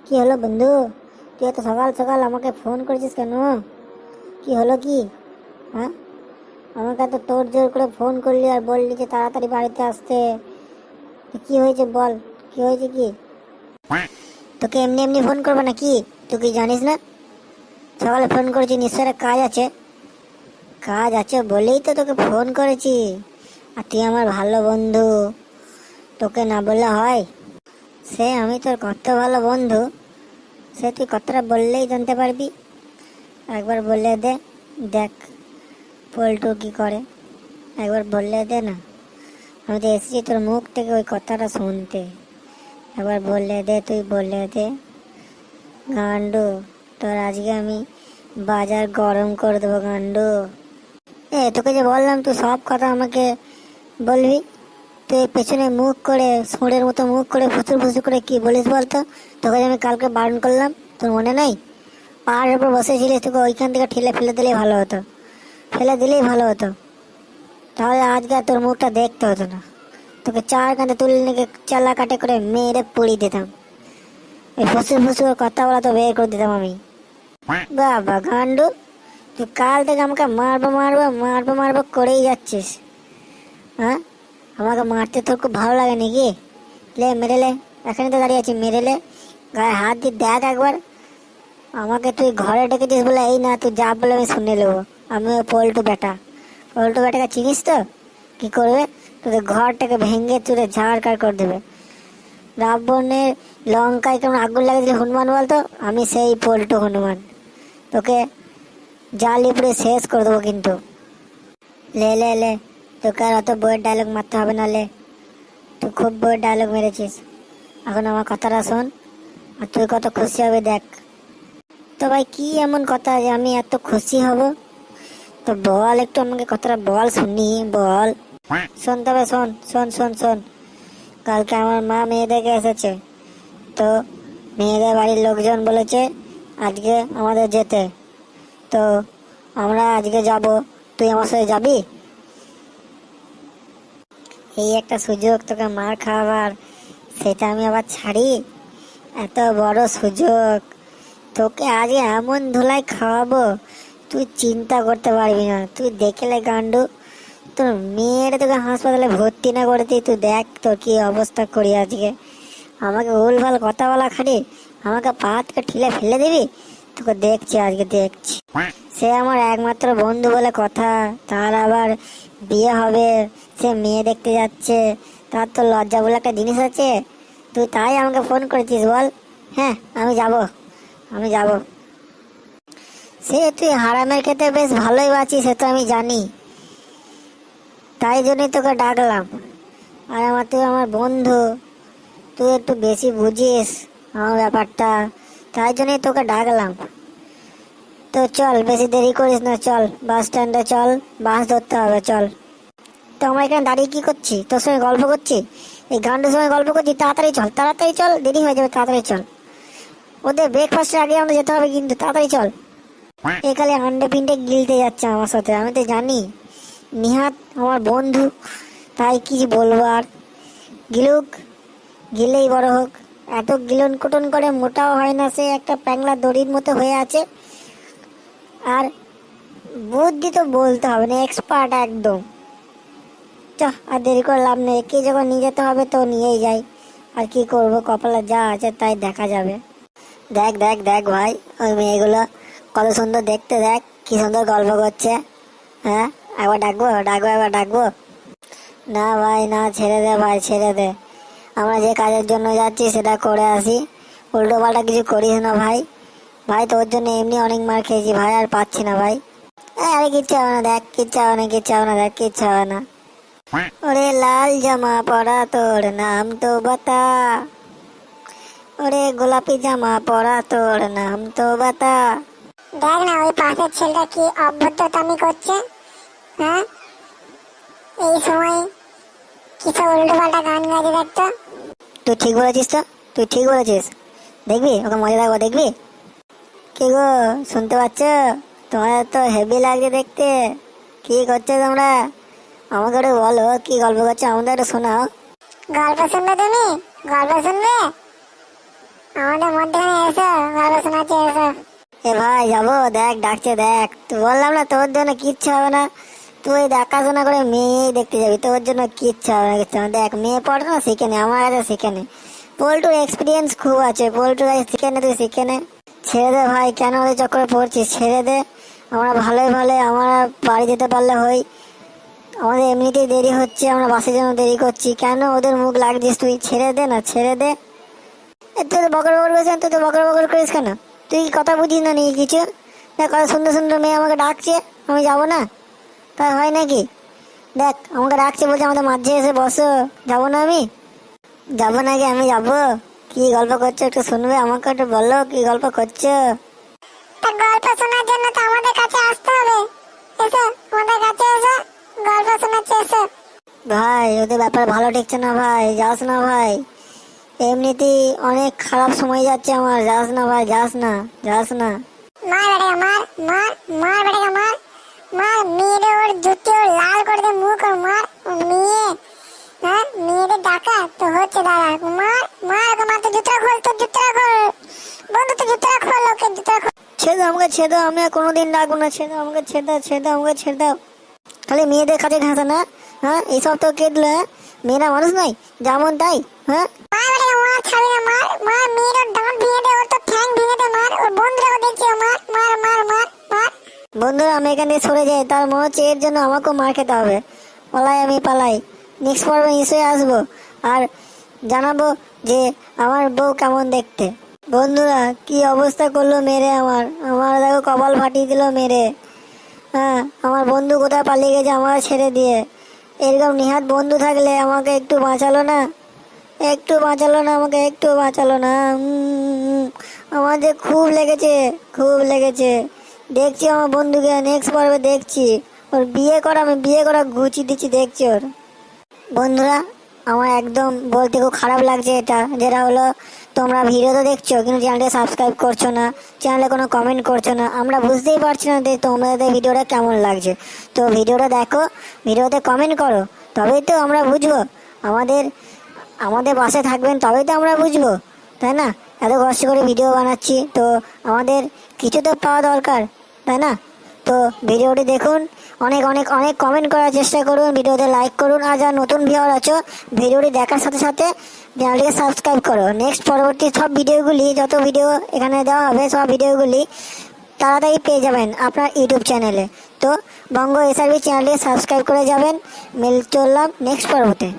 কি হলো বন্ধু? তুই এত সকাল সকাল আমাকে ফোন করেছিস কেন? কি হলো কি? হ্যাঁ, আমাকে এত তোড় জোর করে ফোন করলি আর বললি যে তাড়াতাড়ি বাড়িতে আসতে। কি হয়েছে বল, কি হয়েছে কি? তোকে এমনি এমনি ফোন করবো নাকি? তুই কি জানিস না সকালে ফোন করেছি? নিশ্চয় একটা কাজ আছে। কাজ আছে বলেই তো তোকে ফোন করেছি। আর তুই আমার ভালো বন্ধু, তোকে না বললে হয়? সে আমি তোর কত ভালো বন্ধু, সে তুই কথাটা বললেই জানতে পারবি। একবার বললে দে, দেখ পল্টু কি করে। একবার বললে দে না, আমি তো এসেছি তোর মুখ থেকে ওই কথাটা শুনতে। একবার বললে দে, তুই বললে দে। গান্ডু, তোর আজকে আমি বাজার গরম করে দেবো গান্ডু। তোকে যে বললাম তুই সব কথা আমাকে বলবি, তুই পেছনে মুখ করে সুঁড়ের মতো মুখ করে ফুসুর ফুসুর করে কি বলিস বলতো? তোকে যে আমি কালকে বারণ করলাম, তোর মনে নেই? পাহাড়ের উপর বসেছিলিস, তোকে ওইখান থেকে ঠেলে ফেলে দিলেই ভালো হতো, ফেলে দিলেই ভালো হতো। তাহলে আজকে আর তোর মুখটা দেখতে হতো না। তোকে চার কাঁধে তুলে নিয়ে চালা কাটে করে মেরে পুড়ি দিতাম। এই ফুসুর ফুসুর কথা বলা তো বের করে দিতাম আমি। বাবা গান্ডু, তুই কাল থেকে আমাকে মারবো মারবো মারবো মারবো করেই যাচ্ছিস। হ্যাঁ, আমাকে মারতে তোর খুব ভালো লাগে নাকি? লে মেরে লে, এখানে তো দাঁড়িয়ে আছি, মেরে লে, গায়ে হাত দিয়ে দেখ একবার। আমাকে তুই ঘরে ডেকেছিস বলে এই না, তুই যা বলে আমি শুনে নেবো। আমি ওই পল্টু বেটা, পল্টু বেটাকে চিনিস তো? কি করবে, তোদের ঘরটাকে ভেঙে চুরে ঝাড়খাড় করে দেবে। রাবণের লঙ্কায় কেমন আগুন লাগিয়েছিল হনুমান বলতো? আমি সেই পল্টু হনুমান, তোকে জালি পুড়ে শেষ করে দেবো কিন্তু। লে লে লে, তোকে আর অত বইয়ের ডায়লগ মারতে হবে না, লে। তুই খুব বইয়ের ডায়লগ মেরেছিস, এখন আমার কথাটা শোন আর তুই কত খুশি হবে দেখ। তো ভাই কি এমন কথা যে আমি এত খুশি হব? তো বল একটু আমাকে কথাটা বল, শুনি বল। শোন তবে শোন শোন শোন শোন, কালকে আমার মা মেয়েদেরকে এসেছে, তো মেয়েদের বাড়ির লোকজন বলেছে আজকে আমাদের যেতে। তো আমরা আজকে যাব, তুই আমার সাথে যাবি? এই একটা সুযোগ তোকে মার খাওয়াবার, সেটা আমি আবার ছাড়ি? এত বড় সুযোগ, তোকে আজকে এমন ধুলাই খাওয়াবো তুই চিন্তা করতে পারবি না। তুই দেখলে গান্ডু, তোর মেয়ের তোকে হাসপাতালে ভর্তি না করে দিই, তুই দেখ তোর কি অবস্থা করি আজকে। আমাকে ভুলভাল কথা বলা খালি, আমাকে পাতকে ঠিলে ফেলে দিবি? তোকে দেখছি আজকে, দেখছি। সে আমার একমাত্র বন্ধু বলে কথা, তার আবার বিয়ে হবে, সে মেয়ে দেখতে যাচ্ছে, তার তো লজ্জা বলে একটা জিনিস আছে। তুই তাই আমাকে ফোন করেছিস বল? হ্যাঁ আমি যাব, আমি যাব। সে তুই হারামের খেতে বেশ ভালোই বাঁচিস, সে তো আমি জানি, তাই জন্যই তোকে ডাকলাম। আর তুই আমার বন্ধু, তুই একটু বেশি বুঝিস আমার ব্যাপারটা, তাই জন্যই তোকে ডাকলাম। তো চল, বেশি দেরি করিস না, চল বাস স্ট্যান্ডে চল, বাস ধরতে হবে, চল। তো আমরা এখানে দাঁড়িয়ে কি করছি? তোর সঙ্গে গল্প করছি, এই গান্ডুর সঙ্গে গল্প করছি। তাড়াতাড়ি চল, তাড়াতাড়ি চল, দেরি হয়ে যাবে, তাড়াতাড়ি চল। ওদের ব্রেকফাস্টের আগে আমরা যেতে হবে কিন্তু, তাড়াতাড়ি চল। একালে আন্ডে পিন্ডে গিলতে যাচ্ছে আমার সাথে, আমি তো জানি নিহাত আমার বন্ধু, তাই কি বলবো আর। গিলুক, গিলেই বড় হোক। এত গিলন কুটন করে মোটাও হয় না, সে একটা প্যাংলা দড়ির মতো হয়ে আছে। আর বুদ্ধি তো বলতে হবে না, এক্সপার্ট একদম। চ, আর দেরি করে লাভ নেই, একে যখন নিয়ে যেতে হবে তো নিয়েই যাই। আর কি করব, কপালে যা আছে তাই দেখা যাবে। দেখ দেখ দেখ ভাই, ওই মেয়েগুলো কত সুন্দর দেখতে, দেখ কি সুন্দর গল্প করছে। হ্যাঁ, একবার ডাকবো ডাকবো, একবার ডাকবো। না ভাই না, ছেড়ে দে ভাই, ছেড়ে দে। আমরা যে কাজের জন্য যাচ্ছি সেটা করে আসি, উল্টো পাল্টা কিছু করিস না ভাই। ভাই তোর জন্য এমনি অনেক মার খেয়েছি ভাই, আর পাচ্ছি না ভাই। আরে কিচ্ছু হবে না, দেখ কিচ্ছু হবে না, কিচ্ছু হবে না, দেখ কিচ্ছু হবে না। ওরে লাল জামা পরা তোর নাম তো বাতা, ওরে গোলাপি জামা পরা তোর নাম তো বাতা। দেখ না ওই পাশের ছেলেটা কি অভদ্রতামি করছে। হ্যাঁ, এই সময় কিছু উল্টো পাল্টা গান গাইতে দেখতো। তুই ঠিক বলেছিস, তো তুই ঠিক বলেছিস। দেখবি ওকে মজা লাগবে, দেখবি। কি গো, শুনতে পাচ্ছ? তোমাদের তো হেভি লাগছে দেখতে। কি করছো তোমরা? আমাকে একটু বলো কি গল্প করছো, আমাদের একটু শোনাও। গল্প শুনবে তুমি? গল্প শুনবে? আমাদের মধ্যখানে এসো, গল্প শোনাচ্ছে এসো। এ ভাই যাবো, দেখ ডাকছে দেখ। তুই বললাম না তোর জন্য কিচ্ছু হবে না, তুই দেখাশোনা করে মেয়েই দেখতে যাবি, তোর জন্য কিচ্ছু হবে না কিচ্ছু হবে না। দেখ মেয়ে পড়ে না শিখে নে, আমার কাছে শিখে নে, পল্টুর এক্সপিরিয়েন্স খুব আছে, পল্টুর কাছে শিখে নে, তুই শিখে নে। ছেড়ে দে ভাই, কেন ওদের চক্করে পড়ছিস, ছেড়ে দে। আমরা ভালোই ভালো আমরা বাড়ি যেতে পারলে হই, আমাদের এমনিতেই দেরি হচ্ছে, আমরা বাসের জন্য দেরি করছি, কেন ওদের মুখ লাগছিস তুই, ছেড়ে দে না, ছেড়ে দে। তুই তো বকর বকর করিস, তুই তো বকর বকর করিস কেন, তুই কি কথা বুঝিস না নাকি কিছু? দেখ কত সুন্দর সুন্দর মেয়ে আমাকে ডাকছে, আমি যাবো না? তাই হয় নাকি? দেখ আমাকে ডাকছে, বলছে আমাদের মাঝে এসে বসো, যাবো না আমি? যাবো নাকি, আমি যাবো। কি গল্প করছো একটু শুনবে, আমাকে একটু বলো কি গল্প করছো। তা গল্প শোনার জন্য তো আমাদের কাছে আসতে হবে। এসো আমাদের কাছে এসো, গল্প শোনাচ্ছে এসো। ভাই ওদের ব্যাপার ভালো ঠেকছে না ভাই, যাস না ভাই, এমনিতেই অনেক খারাপ সময় যাচ্ছে আমার, যাস না ভাই, যাস না, যাস না। মার বেটাকে মার, মার মার বেটাকে মার, মার মেয়েদের ওর জুতি ওর লাল করে দে, মুখ ওর মার। ও মেয়ে, হ্যাঁ মেয়েদের ডাকা তো হচ্ছে দাঁড়া, মার মার ওকে মার। তো জুতোটা খোল, তোর জুতোটা খোল বন্ধু, তো জুতোটা খোল, ওকে জুতোটা খোল। ছেড়ে দাও আমাকে, ছেড়ে দাও, আমি আর কোনোদিন ডাকবো না, ছেড়ে দাও আমাকে, ছেড়ে দাও, ছেড়ে দাও আমাকে, ছেড়ে দাও। খালি মেয়েদের কাছে ঘাসা না, হ্যাঁ এইসব তো কে দিল, হ্যাঁ মেয়েরা মানুষ নয় যেমন তাই, হ্যাঁ। মার বেটাকে মার, ছাড়বি না, মার মার মেয়ের ওর দাঁত ভেঙে দে, ওর তো ঠ্যাং ভেঙে দে, মার ওর বন্ধুরাও দেখছি, মার মার মার মার মার। বন্ধুরা আমি এখান থেকে সরে যাই, তার মনে হচ্ছে এর জন্য আমাকেও মার খেতে হবে। পালাই, আমি পালাই, নেক্সট পর্বে নিশ্চয়ই আসবো আর জানাবো যে আমার বউ কেমন দেখতে। বন্ধুরা কি অবস্থা করলো মেরে, আমার আমার দেখো কপাল ফাটিয়ে দিল মেরে। হ্যাঁ আমার বন্ধু কোথায় পালিয়ে গেছে আমার ছেড়ে দিয়ে, এরকম নিহাত বন্ধু থাকলে আমাকে একটু বাঁচালো না, একটু বাঁচালো না আমাকে, একটু বাঁচালো না। আমার যে খুব লেগেছে, খুব লেগেছে। দেখছি আমার বন্ধুকে নেক্সট পর্বে দেখছি, ওর বিয়ে করা, আমি বিয়ে করা গুছিয়ে দিচ্ছি, দেখছি ওর। বন্ধুরা আমার একদম বলতে খুব খারাপ লাগছে এটা, যেটা হলো তোমরা ভিডিও তো দেখছো কিন্তু চ্যানেলটা সাবস্ক্রাইব করছো না, চ্যানেলে কোনো কমেন্ট করছো না, আমরা বুঝতেই পারছি না যে তোমাদের ভিডিওটা কেমন লাগছে। তো ভিডিওটা দেখো, ভিডিওতে কমেন্ট করো, তবেই তো আমরা বুঝবো, আমাদের আমাদের পাশে থাকবেন তবেই তো আমরা বুঝবো, তাই না? এত কষ্ট করে ভিডিও বানাচ্ছি তো আমাদের কিছু তো পাওয়া দরকার, তাই না? তো ভিডিওটি দেখুন, অনেক অনেক অনেক কমেন্ট করার চেষ্টা করুন, ভিডিওতে লাইক করুন, আর যারা নতুন ভিউয়ার আছো ভিডিওটি দেখার সাথে সাথে চ্যানেলটিকে সাবস্ক্রাইব করো। নেক্সট পরবর্তী সব ভিডিওগুলি, যত ভিডিও এখানে দেওয়া হবে সব ভিডিওগুলি তাড়াতাড়ি পেয়ে যাবেন আপনার ইউটিউব চ্যানেলে। তো বঙ্গ এসআরবি চ্যানেলটিকে সাবস্ক্রাইব করে যাবেন। চললাম নেক্সট পর্বতে।